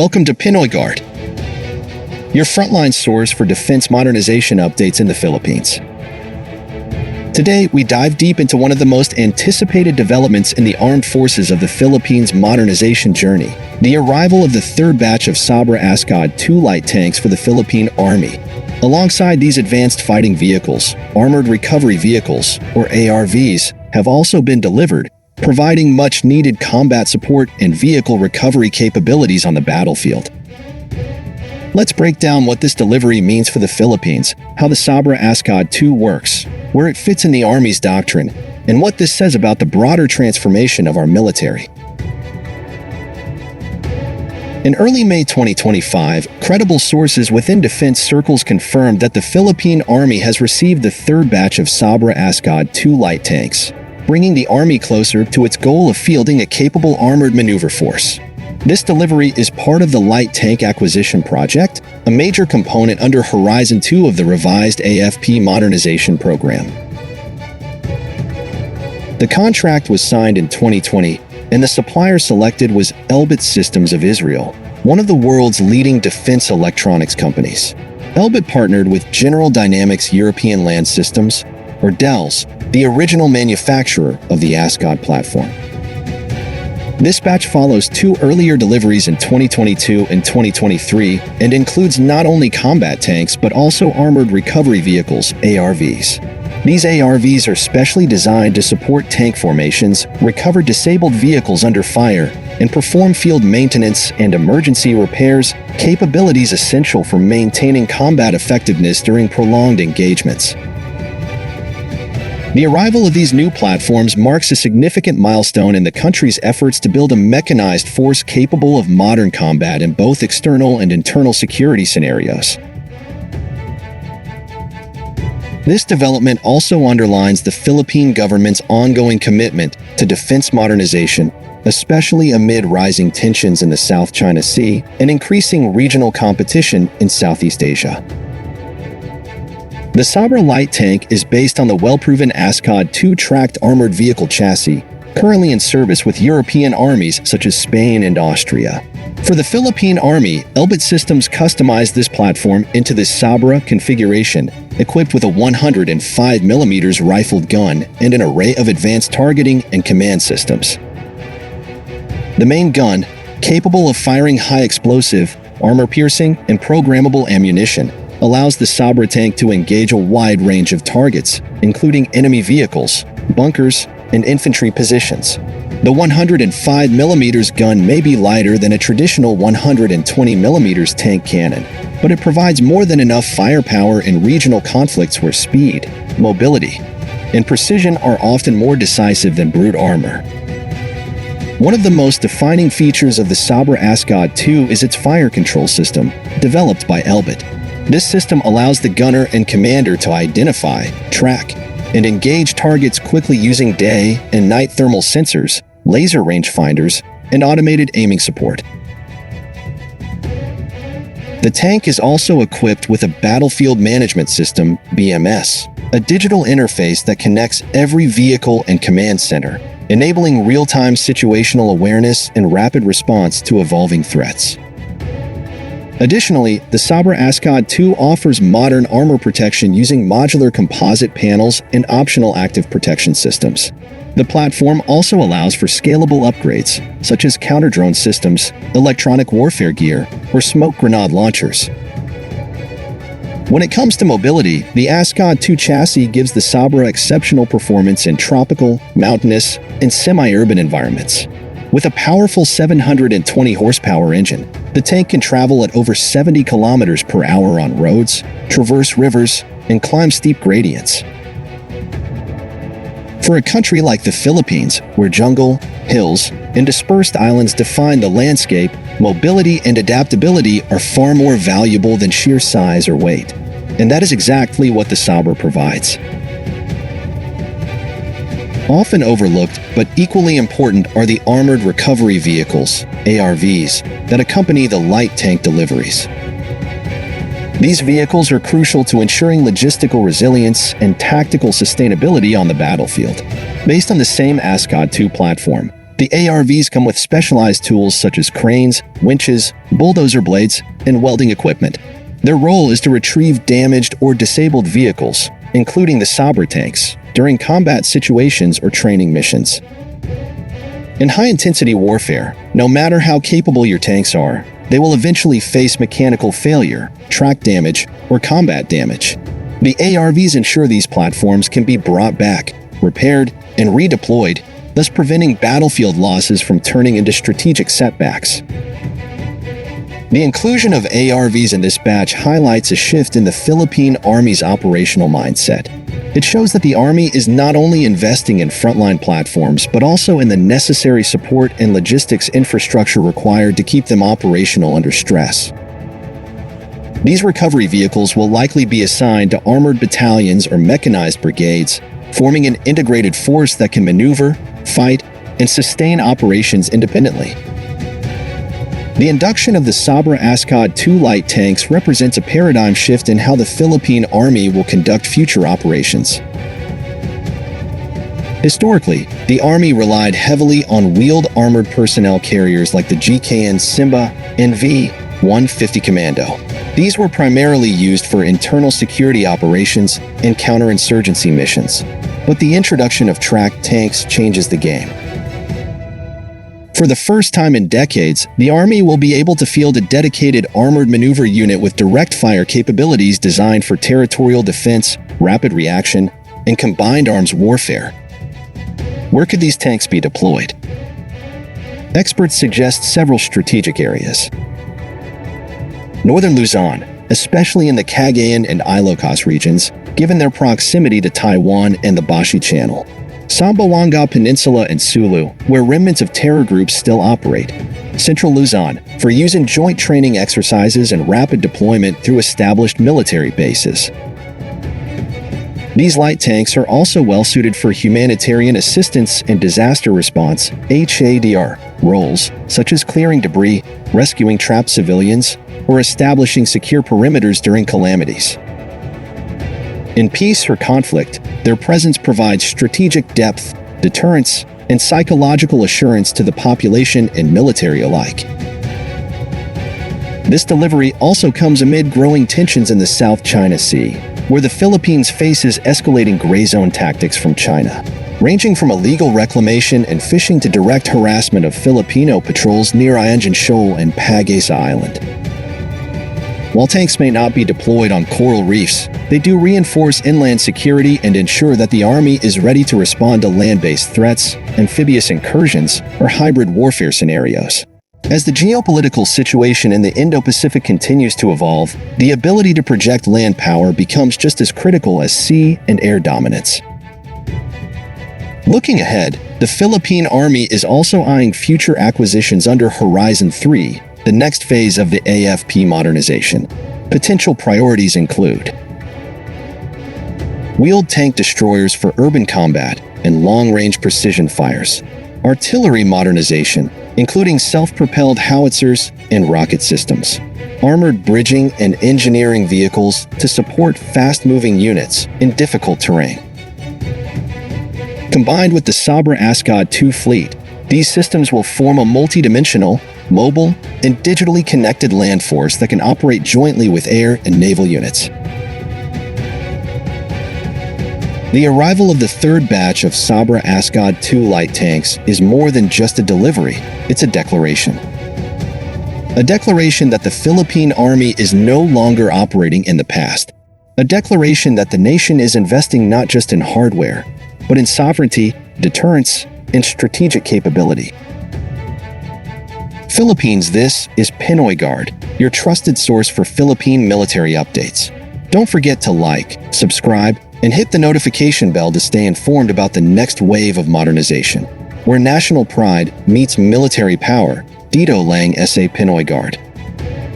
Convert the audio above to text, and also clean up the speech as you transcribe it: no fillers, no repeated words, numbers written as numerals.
Welcome to Pinoy Guard, your frontline source for defense modernization updates in the Philippines. Today, we dive deep into one of the most anticipated developments in the armed forces of the Philippines' modernization journey, the arrival of the third batch of Sabra ASCOD 2 light tanks for the Philippine Army. Alongside these advanced fighting vehicles, armored recovery vehicles, or ARVs, have also been delivered, providing much-needed combat support and vehicle recovery capabilities on the battlefield. Let's break down what this delivery means for the Philippines, how the Sabra ASCOD 2 works, where it fits in the Army's doctrine, and what this says about the broader transformation of our military. In early May 2025, credible sources within defense circles confirmed that the Philippine Army has received the third batch of Sabra ASCOD 2 light tanks, bringing the Army closer to its goal of fielding a capable armored maneuver force. This delivery is part of the Light Tank Acquisition Project, a major component under Horizon 2 of the revised AFP modernization program. The contract was signed in 2020, and the supplier selected was Elbit Systems of Israel, one of the world's leading defense electronics companies. Elbit partnered with General Dynamics European Land Systems, or DELS, the original manufacturer of the ASCOD platform. This batch follows 2 earlier deliveries in 2022 and 2023 and includes not only combat tanks but also armored recovery vehicles, ARVs. These ARVs are specially designed to support tank formations, recover disabled vehicles under fire, and perform field maintenance and emergency repairs, capabilities essential for maintaining combat effectiveness during prolonged engagements. The arrival of these new platforms marks a significant milestone in the country's efforts to build a mechanized force capable of modern combat in both external and internal security scenarios. This development also underlines the Philippine government's ongoing commitment to defense modernization, especially amid rising tensions in the South China Sea and increasing regional competition in Southeast Asia. The Sabra light tank is based on the well-proven ASCOD 2 tracked armored vehicle chassis, currently in service with European armies such as Spain and Austria. For the Philippine Army, Elbit Systems customized this platform into the Sabra configuration, equipped with a 105mm rifled gun and an array of advanced targeting and command systems. The main gun, capable of firing high explosive, armor-piercing, and programmable ammunition, allows the Sabra tank to engage a wide range of targets, including enemy vehicles, bunkers, and infantry positions. The 105mm gun may be lighter than a traditional 120mm tank cannon, but it provides more than enough firepower in regional conflicts where speed, mobility, and precision are often more decisive than brute armor. One of the most defining features of the Sabra ASCOD 2 is its fire control system, developed by Elbit. This system allows the gunner and commander to identify, track, and engage targets quickly using day and night thermal sensors, laser rangefinders, and automated aiming support. The tank is also equipped with a Battlefield Management System, BMS, a digital interface that connects every vehicle and command center, enabling real-time situational awareness and rapid response to evolving threats. Additionally, the Sabra ASCOD 2 offers modern armor protection using modular composite panels and optional active protection systems. The platform also allows for scalable upgrades, such as counter-drone systems, electronic warfare gear, or smoke grenade launchers. When it comes to mobility, the ASCOD 2 chassis gives the Sabra exceptional performance in tropical, mountainous, and semi-urban environments. With a powerful 720 horsepower engine, the tank can travel at over 70 kilometers per hour on roads, traverse rivers, and climb steep gradients. For a country like the Philippines, where jungle, hills, and dispersed islands define the landscape, mobility and adaptability are far more valuable than sheer size or weight. And that is exactly what the Sabra provides. Often overlooked, but equally important, are the armored recovery vehicles, ARVs, that accompany the light tank deliveries. These vehicles are crucial to ensuring logistical resilience and tactical sustainability on the battlefield. Based on the same ASCOD 2 platform, The ARVs come with specialized tools such as cranes, winches, bulldozer blades, and welding equipment. Their role is to retrieve damaged or disabled vehicles, including the Sabra tanks, during combat situations or training missions. In high-intensity warfare, no matter how capable your tanks are, they will eventually face mechanical failure, track damage, or combat damage. The ARVs ensure these platforms can be brought back, repaired, and redeployed, thus preventing battlefield losses from turning into strategic setbacks. The inclusion of ARVs in this batch highlights a shift in the Philippine Army's operational mindset. It shows that the Army is not only investing in frontline platforms, but also in the necessary support and logistics infrastructure required to keep them operational under stress. These recovery vehicles will likely be assigned to armored battalions or mechanized brigades, forming an integrated force that can maneuver, fight, and sustain operations independently. The induction of the Sabra ASCOD 2 light tanks represents a paradigm shift in how the Philippine Army will conduct future operations. Historically, the Army relied heavily on wheeled armored personnel carriers like the GKN Simba and V-150 Commando. These were primarily used for internal security operations and counterinsurgency missions. But the introduction of tracked tanks changes the game. For the first time in decades, the Army will be able to field a dedicated armored maneuver unit with direct fire capabilities designed for territorial defense, rapid reaction, and combined arms warfare. Where could these tanks be deployed? Experts suggest several strategic areas. Northern Luzon, especially in the Cagayan and Ilocos regions, given their proximity to Taiwan and the Bashi Channel. Zamboanga Peninsula and Sulu, where remnants of terror groups still operate. Central Luzon, for use in joint training exercises and rapid deployment through established military bases. These light tanks are also well-suited for humanitarian assistance and disaster response (HADR) roles, such as clearing debris, rescuing trapped civilians, or establishing secure perimeters during calamities. In peace or conflict, their presence provides strategic depth, deterrence, and psychological assurance to the population and military alike. This delivery also comes amid growing tensions in the South China Sea, where the Philippines faces escalating gray zone tactics from China, ranging from illegal reclamation and fishing to direct harassment of Filipino patrols near Iangan Shoal and Pag-asa Island. While tanks may not be deployed on coral reefs, they do reinforce inland security and ensure that the Army is ready to respond to land-based threats, amphibious incursions, or hybrid warfare scenarios. As the geopolitical situation in the Indo-Pacific continues to evolve, the ability to project land power becomes just as critical as sea and air dominance. Looking ahead, the Philippine Army is also eyeing future acquisitions under Horizon 3, the next phase of the AFP modernization. Potential priorities include wheeled tank destroyers for urban combat and long-range precision fires, artillery modernization, including self-propelled howitzers and rocket systems, armored bridging and engineering vehicles to support fast-moving units in difficult terrain. Combined with the Sabra ASCOD 2 fleet, these systems will form a multi-dimensional, mobile, and digitally connected land force that can operate jointly with air and naval units. The arrival of the third batch of Sabra ASCOD 2 light tanks is more than just a delivery, it's a declaration. A declaration that the Philippine Army is no longer operating in the past. A declaration that the nation is investing not just in hardware, but in sovereignty, deterrence, and strategic capability. Philippines, this is Pinoy Guard, your trusted source for Philippine military updates. Don't forget to like, subscribe, and hit the notification bell to stay informed about the next wave of modernization. Where national pride meets military power, Dito Lang SA Pinoy Guard.